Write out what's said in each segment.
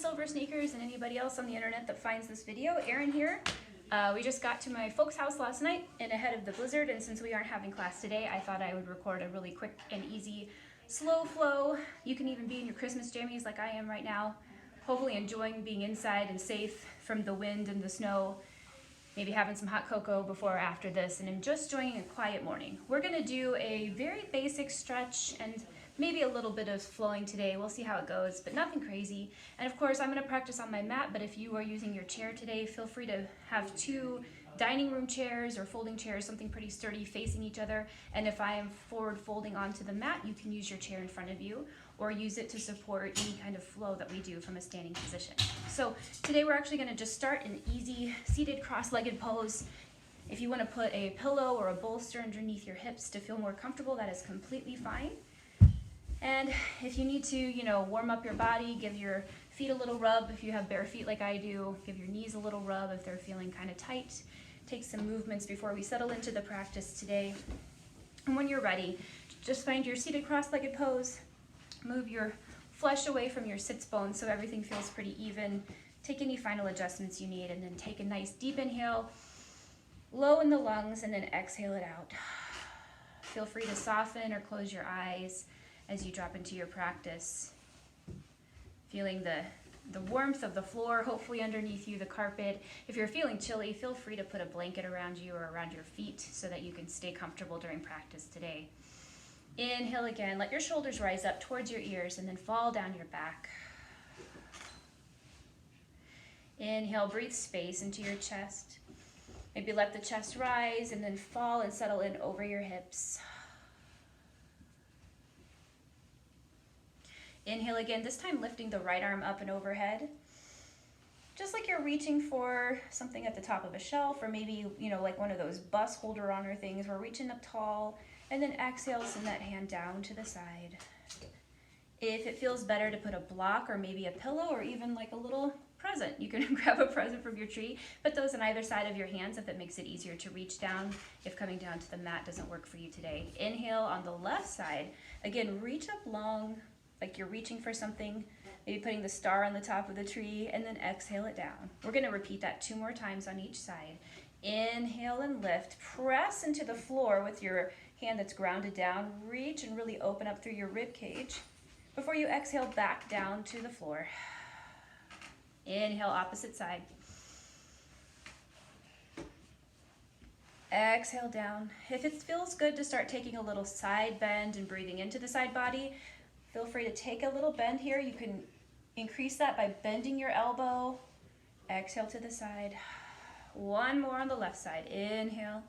silver sneakers and anybody else on the internet that finds this video. Erin here. We just got to my folks' house last night and ahead of the blizzard, and since we aren't having class today, I thought I would record a really quick and easy slow flow. You can even be in your Christmas jammies like I am right now, hopefully enjoying being inside and safe from the wind and the snow, maybe having some hot cocoa before or after this, and just enjoying a quiet morning. We're going to do a very basic stretch and maybe a little bit of flowing today. We'll see how it goes, but nothing crazy. And of course, I'm going to practice on my mat, but if you are using your chair today, feel free to have two dining room chairs or folding chairs, something pretty sturdy facing each other. And if I am forward folding onto the mat, you can use your chair in front of you or use it to support any kind of flow that we do from a standing position. So today we're actually going to just start an easy seated cross-legged pose. If you want to put a pillow or a bolster underneath your hips to feel more comfortable, that is completely fine. And if you need to, warm up your body, give your feet a little rub. If you have bare feet like I do, give your knees a little rub if they're feeling kind of tight. Take some movements before we settle into the practice today. And when you're ready, just find your seated cross-legged pose. Move your flesh away from your sits bones so everything feels pretty even. Take any final adjustments you need, and then take a nice deep inhale, low in the lungs, and then exhale it out. Feel free to soften or close your eyes as you drop into your practice. Feeling the warmth of the floor, hopefully underneath you, the carpet. If you're feeling chilly, feel free to put a blanket around you or around your feet so that you can stay comfortable during practice today. Inhale again, let your shoulders rise up towards your ears and then fall down your back. Inhale, breathe space into your chest. Maybe let the chest rise and then fall and settle in over your hips. Inhale again, this time lifting the right arm up and overhead. Just like you're reaching for something at the top of a shelf, or maybe, like one of those bus holder honor things. We're reaching up tall, and then exhale, send that hand down to the side. If it feels better to put a block or maybe a pillow or even like a little present, you can grab a present from your tree. Put those on either side of your hands if it makes it easier to reach down, if coming down to the mat doesn't work for you today. Inhale on the left side. Again, reach up long, like you're reaching for something, maybe putting the star on the top of the tree, and then exhale it down. We're going to repeat that 2 more times on each side. Inhale and lift. Press into the floor with your hand that's grounded down. Reach and really open up through your rib cage before you exhale back down to the floor. Inhale, opposite side. Exhale down. If it feels good to start taking a little side bend and breathing into the side body, feel free to take a little bend here. You can increase that by bending your elbow. Exhale to the side. 1 more on the left side. Inhale.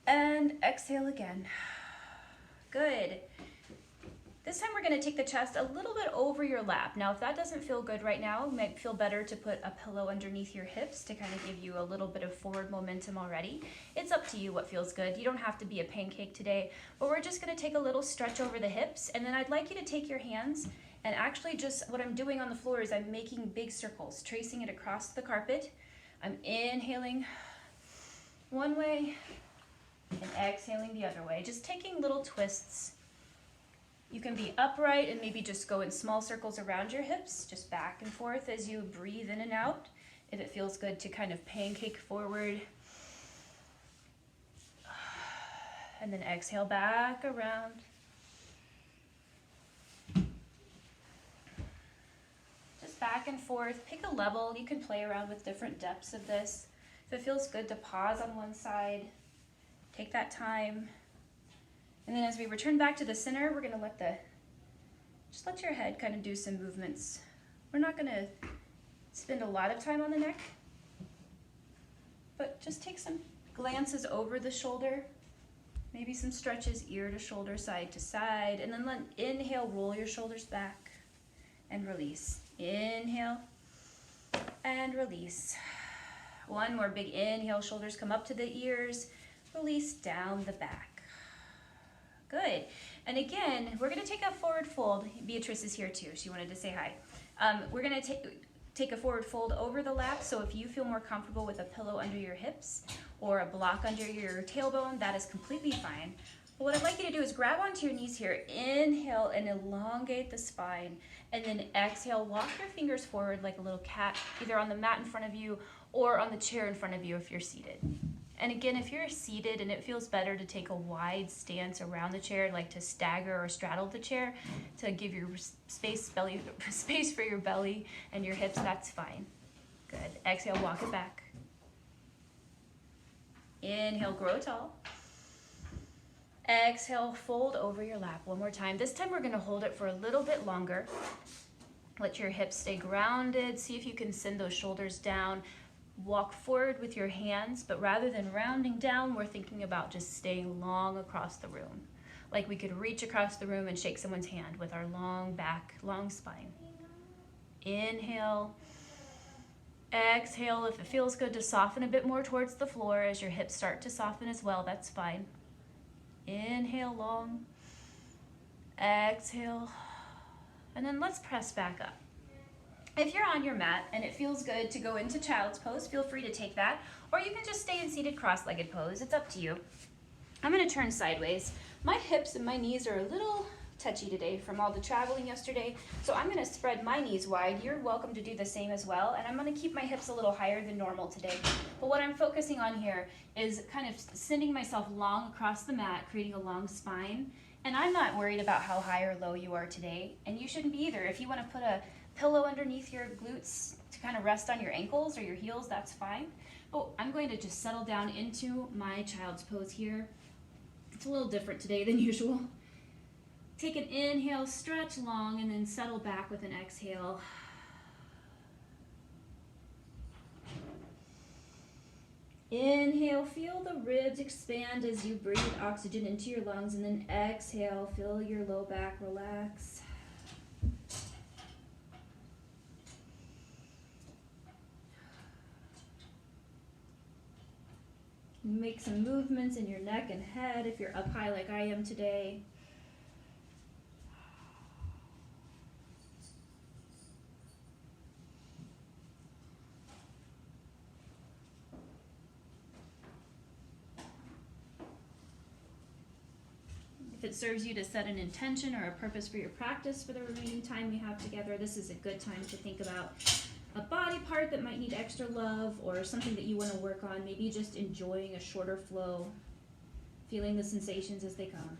And exhale again. Good. This time we're going to take the chest a little bit over your lap. Now, if that doesn't feel good right now, it might feel better to put a pillow underneath your hips to kind of give you a little bit of forward momentum already. It's up to you what feels good. You don't have to be a pancake today, but we're just going to take a little stretch over the hips, and then I'd like you to take your hands and actually just what I'm doing on the floor is I'm making big circles, tracing it across the carpet. I'm inhaling one way and exhaling the other way, just taking little twists. You can be upright and maybe just go in small circles around your hips, just back and forth as you breathe in and out. If it feels good to kind of pancake forward. And then exhale back around. Just back and forth. Pick a level. You can play around with different depths of this. If it feels good to pause on one side, take that time. And then as we return back to the center, we're going to just let your head kind of do some movements. We're not going to spend a lot of time on the neck, but just take some glances over the shoulder, maybe some stretches ear to shoulder, side to side, and then inhale, roll your shoulders back and release. Inhale and release. 1 more big inhale, shoulders come up to the ears, release down the back. Good. And again, we're going to take a forward fold. Beatrice is here too. She wanted to say hi. We're going to take a forward fold over the lap. So if you feel more comfortable with a pillow under your hips or a block under your tailbone, that is completely fine. What I'd like you to do is grab onto your knees here. Inhale and elongate the spine. And then exhale, walk your fingers forward like a little cat, either on the mat in front of you or on the chair in front of you if you're seated. And again, if you're seated and it feels better to take a wide stance around the chair, like to stagger or straddle the chair to give your space for your belly and your hips, that's fine. Good. Exhale, walk it back. Inhale, grow tall. Exhale, fold over your lap one more time. This time we're going to hold it for a little bit longer. Let your hips stay grounded. See if you can send those shoulders down. Walk forward with your hands, but rather than rounding down, we're thinking about just staying long across the room. Like we could reach across the room and shake someone's hand with our long back, long spine. Inhale. Exhale. If it feels good to soften a bit more towards the floor as your hips start to soften as well, that's fine. Inhale long, exhale, and then let's press back up. If you're on your mat and it feels good to go into child's pose, feel free to take that, or you can just stay in seated cross-legged pose. It's up to you. I'm going to turn sideways. My hips and my knees are a little touchy today from all the traveling yesterday, so I'm going to spread my knees wide. You're welcome to do the same as well, and I'm going to keep my hips a little higher than normal today. But what I'm focusing on here is kind of sending myself long across the mat, creating a long spine, and I'm not worried about how high or low you are today, and you shouldn't be either. If you want to put a pillow underneath your glutes to kind of rest on your ankles or your heels, that's fine. But I'm going to just settle down into my child's pose here. It's a little different today than usual. Take an inhale, stretch long, and then settle back with an exhale. Inhale, feel the ribs expand as you breathe oxygen into your lungs, and then exhale, feel your low back relax. Make some movements in your neck and head if you're up high like I am today. If it serves you to set an intention or a purpose for your practice for the remaining time we have together, this is a good time to think about a body part that might need extra love or something that you want to work on, maybe just enjoying a shorter flow, feeling the sensations as they come.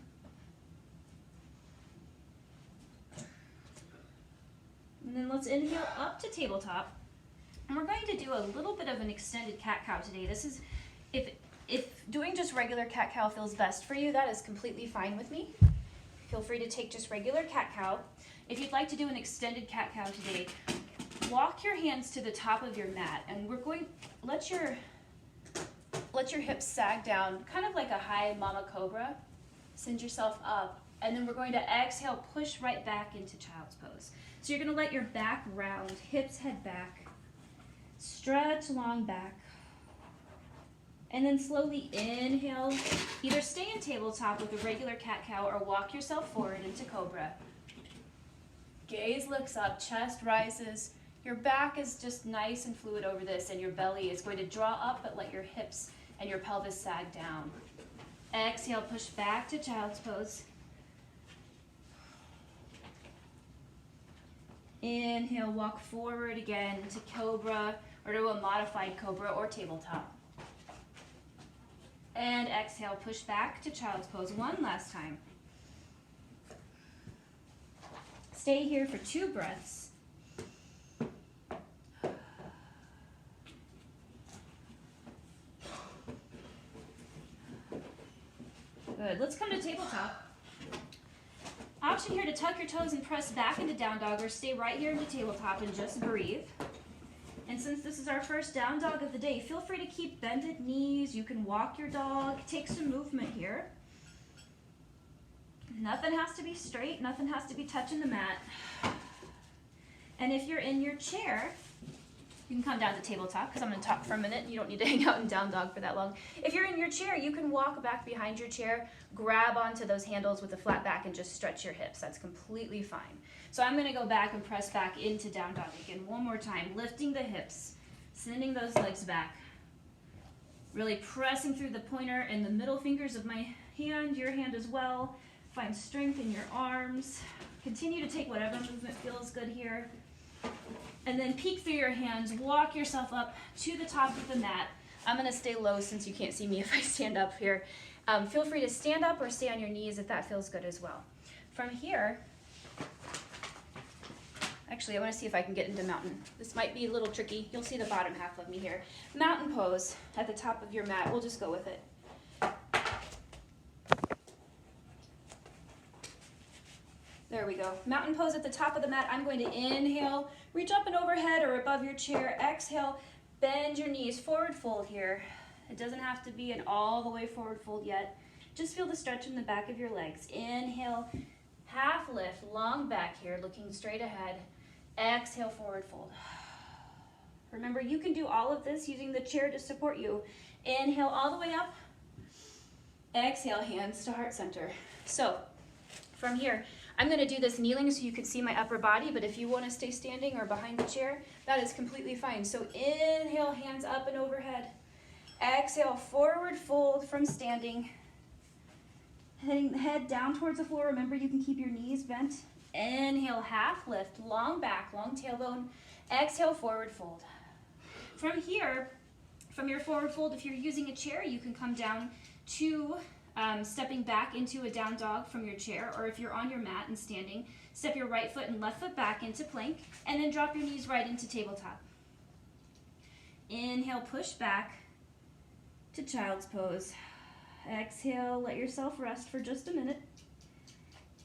And then let's inhale up to tabletop. And we're going to do a little bit of an extended cat-cow today. This is, if doing just regular cat-cow feels best for you, that is completely fine with me. Feel free to take just regular cat-cow. If you'd like to do an extended cat-cow today, walk your hands to the top of your mat, and we're going, let your hips sag down, kind of like a high mama cobra. Send yourself up, and then we're going to exhale, push right back into child's pose. So you're going to let your back round, hips head back, stretch long back, and then slowly inhale. Either stay in tabletop with a regular cat-cow or walk yourself forward into cobra. Gaze looks up, chest rises. Your back is just nice and fluid over this, and your belly is going to draw up, but let your hips and your pelvis sag down. Exhale, push back to child's pose. Inhale, walk forward again to cobra or to a modified cobra or tabletop. And exhale, push back to child's pose one last time. Stay here for 2 breaths. Good. Let's come to tabletop. Option here to tuck your toes and press back into down dog, or stay right here into tabletop and just breathe. And since this is our first down dog of the day, feel free to keep bended knees. You can walk your dog, take some movement here. Nothing has to be straight, nothing has to be touching the mat. And if you're in your chair, you can come down to tabletop because I'm going to talk for a minute. You don't need to hang out in down dog for that long. If you're in your chair, you can walk back behind your chair, grab onto those handles with a flat back and just stretch your hips. That's completely fine. So I'm going to go back and press back into down dog again one more time, lifting the hips, sending those legs back. Really pressing through the pointer and the middle fingers of my hand, your hand as well. Find strength in your arms. Continue to take whatever movement feels good here. And then peek through your hands, walk yourself up to the top of the mat. I'm gonna stay low since you can't see me if I stand up here. Feel free to stand up or stay on your knees if that feels good as well. From here, actually I wanna see if I can get into mountain. This might be a little tricky. You'll see the bottom half of me here. Mountain pose at the top of your mat. We'll just go with it. There we go. Mountain pose at the top of the mat. I'm going to inhale, reach up and overhead or above your chair. Exhale, bend your knees, forward fold here. It doesn't have to be an all the way forward fold yet. Just feel the stretch in the back of your legs. Inhale, half lift, long back here, looking straight ahead. Exhale, forward fold. Remember, you can do all of this using the chair to support you. Inhale all the way up. Exhale, hands to heart center. So from here, I'm gonna do this kneeling so you can see my upper body, but if you wanna stay standing or behind the chair, that is completely fine. So inhale, hands up and overhead. Exhale, forward fold from standing. Heading the head down towards the floor. Remember, you can keep your knees bent. Inhale, half lift, long back, long tailbone. Exhale, forward fold. From here, from your forward fold, if you're using a chair, you can come down to stepping back into a down dog from your chair, or if you're on your mat and standing, step your right foot and left foot back into plank, and then drop your knees right into tabletop. Inhale, push back to child's pose. Exhale, let yourself rest for just a minute.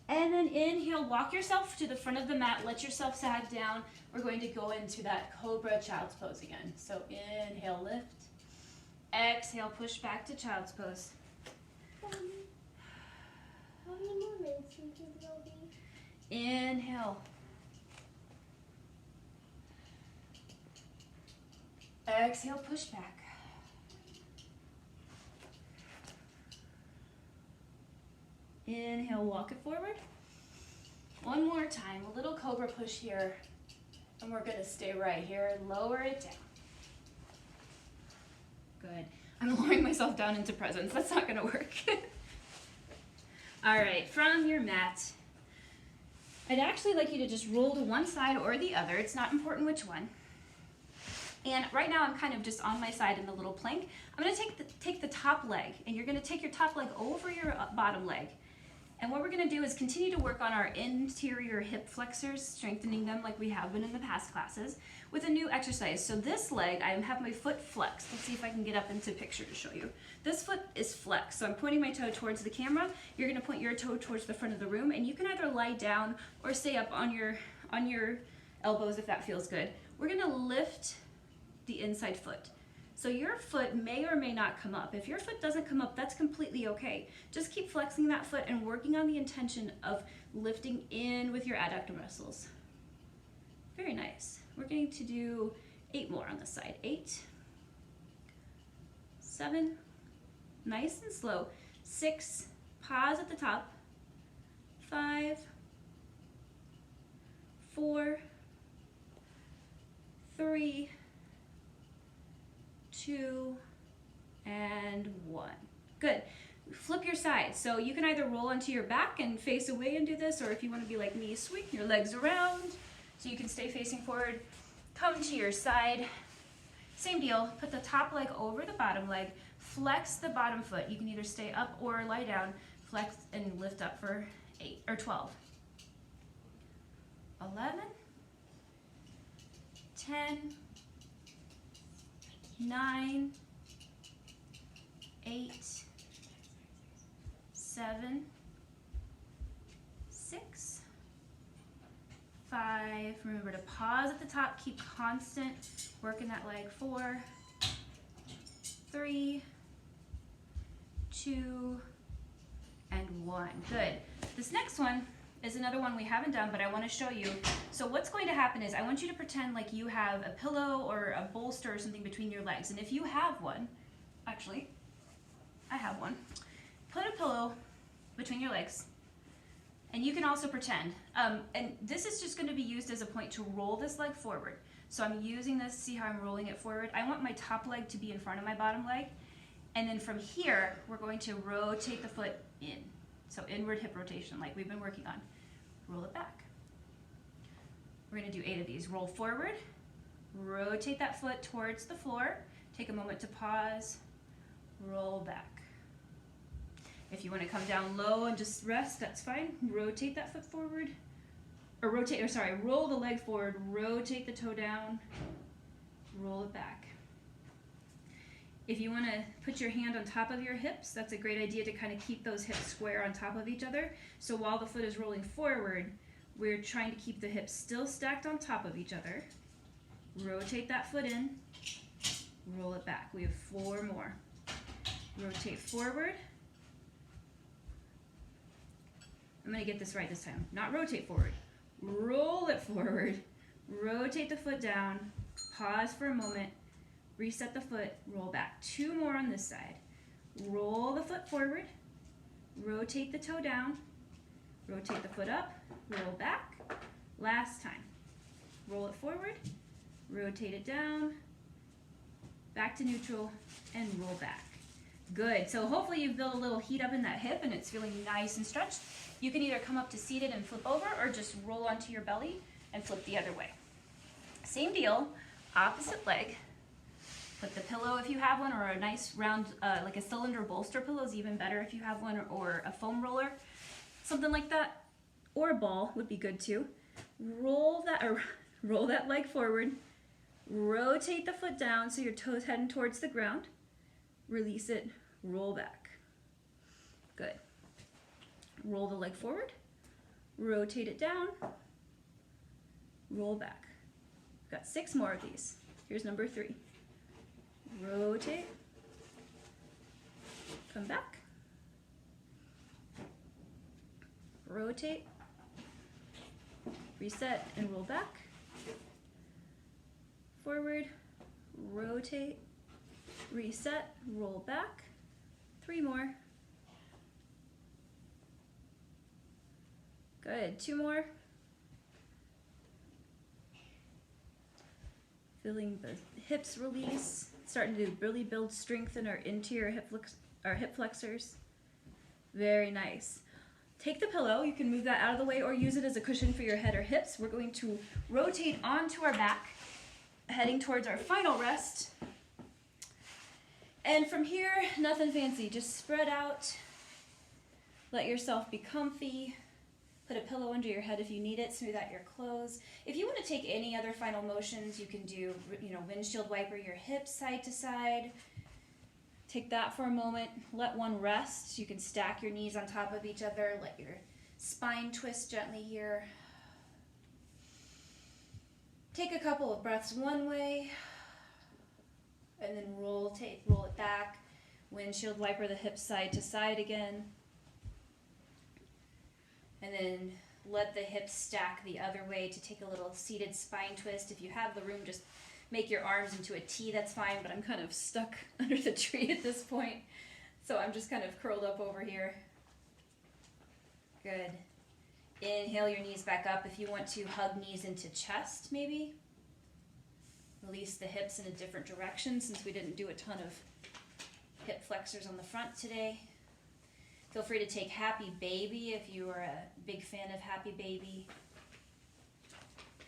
And then inhale, walk yourself to the front of the mat, let yourself sag down. We're going to go into that cobra child's pose again. So inhale, lift. Exhale, push back to child's pose. How many more minutes do you think there'll be? Inhale. Exhale, push back. Inhale, walk it forward. One more time, a little cobra push here. And we're gonna stay right here and lower it down. Good. I'm lowering myself down into presence. That's not gonna work. All right, from your mat, I'd actually like you to just roll to one side or the other. It's not important which one. And right now I'm kind of just on my side in the little plank. I'm gonna take the top leg, and you're gonna take your top leg over your bottom leg. And what we're gonna do is continue to work on our interior hip flexors, strengthening them like we have been in the past classes, with a new exercise. So this leg, I have my foot flexed. Let's see if I can get up into picture to show you. This foot is flexed, so I'm pointing my toe towards the camera. You're gonna point your toe towards the front of the room, and you can either lie down or stay up on your elbows if that feels good. We're gonna lift the inside foot. So your foot may or may not come up. If your foot doesn't come up, that's completely okay. Just keep flexing that foot and working on the intention of lifting in with your adductor muscles. Very nice. We're going to do 8 more on this side. 8, 7, nice and slow. 6, pause at the top. 5, 4, 3, 2, and 1. Good. Flip your side. So you can either roll onto your back and face away and do this, or if you want to be like me, swing your legs around so you can stay facing forward. Come to your side. Same deal. Put the top leg over the bottom leg. Flex the bottom foot. You can either stay up or lie down. Flex and lift up for 8 or 12. 11, 10, 9, 8, 7, 6, 5. Remember to pause at the top, keep constant, working that leg. 4, 3, 2, and 1. Good. This next one is another one we haven't done, but I want to show you. So what's going to happen is I want you to pretend like you have a pillow or a bolster or something between your legs. And if you have one, actually, I have one. Put a pillow between your legs. And you can also pretend. And this is just going to be used as a point to roll this leg forward. So I'm using this, see how I'm rolling it forward? I want my top leg to be in front of my bottom leg. And then from here, we're going to rotate the foot in. So inward hip rotation like we've been working on. Roll it back. We're gonna do 8 of these. Roll forward, rotate that foot towards the floor. Take a moment to pause, roll back. If you wanna come down low and just rest, that's fine. Rotate that foot forward, roll the leg forward, rotate the toe down, roll it back. If you want to put your hand on top of your hips, that's a great idea to kind of keep those hips square on top of each other. So while the foot is rolling forward, we're trying to keep the hips still stacked on top of each other. Rotate that foot in, roll it back. We have 4 more. Rotate forward. I'm going to get this right this time. Not rotate forward. Roll it forward. Rotate the foot down. Pause for a moment. Reset the foot, roll back. 2 more on this side. Roll the foot forward, rotate the toe down, rotate the foot up, roll back. Last time. Roll it forward, rotate it down, back to neutral, and roll back. Good, so hopefully you've built a little heat up in that hip and it's feeling nice and stretched. You can either come up to seated and flip over or just roll onto your belly and flip the other way. Same deal, opposite leg. Put the pillow if you have one, or a nice round, like a cylinder bolster pillow is even better if you have one, or a foam roller, something like that. Or a ball would be good too. Roll that leg forward, rotate the foot down so your toes heading towards the ground. Release it, roll back. Good. Roll the leg forward, rotate it down, roll back. Got 6 more of these. Here's number 3. Rotate, come back, rotate, reset and roll back, forward, rotate, reset, roll back. 3 more. Good, 2 more. Feeling the hips release. Starting to really build strength in our interior hip flexors. Very nice. Take the pillow, you can move that out of the way or use it as a cushion for your head or hips. We're going to rotate onto our back, heading towards our final rest. And from here, nothing fancy, just spread out. Let yourself be comfy. Put a pillow under your head if you need it, smooth out your clothes. If you want to take any other final motions, you can do, windshield wiper your hips side to side. Take that for a moment. Let one rest. You can stack your knees on top of each other. Let your spine twist gently here. Take a couple of breaths one way, and then roll it back. Windshield wiper the hips side to side again. And then let the hips stack the other way to take a little seated spine twist. If you have the room, just make your arms into a T, that's fine, but I'm kind of stuck under the tree at this point. So I'm just kind of curled up over here. Good. Inhale your knees back up. If you want to hug knees into chest, maybe. Release the hips in a different direction since we didn't do a ton of hip flexors on the front today. Feel free to take Happy Baby if you are a big fan of Happy Baby.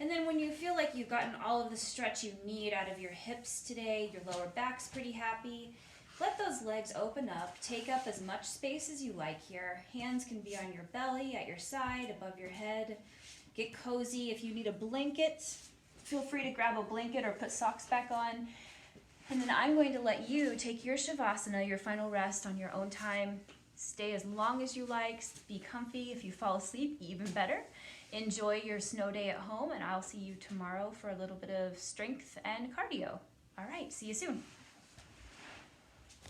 And then when you feel like you've gotten all of the stretch you need out of your hips today, your lower back's pretty happy, let those legs open up. Take up as much space as you like here. Hands can be on your belly, at your side, above your head. Get cozy. If you need a blanket, feel free to grab a blanket or put socks back on. And then I'm going to let you take your Shavasana, your final rest, on your own time. Stay as long as you like, be comfy. If you fall asleep, even better. Enjoy your snow day at home, and I'll see you tomorrow for a little bit of strength and cardio. All right, see you soon.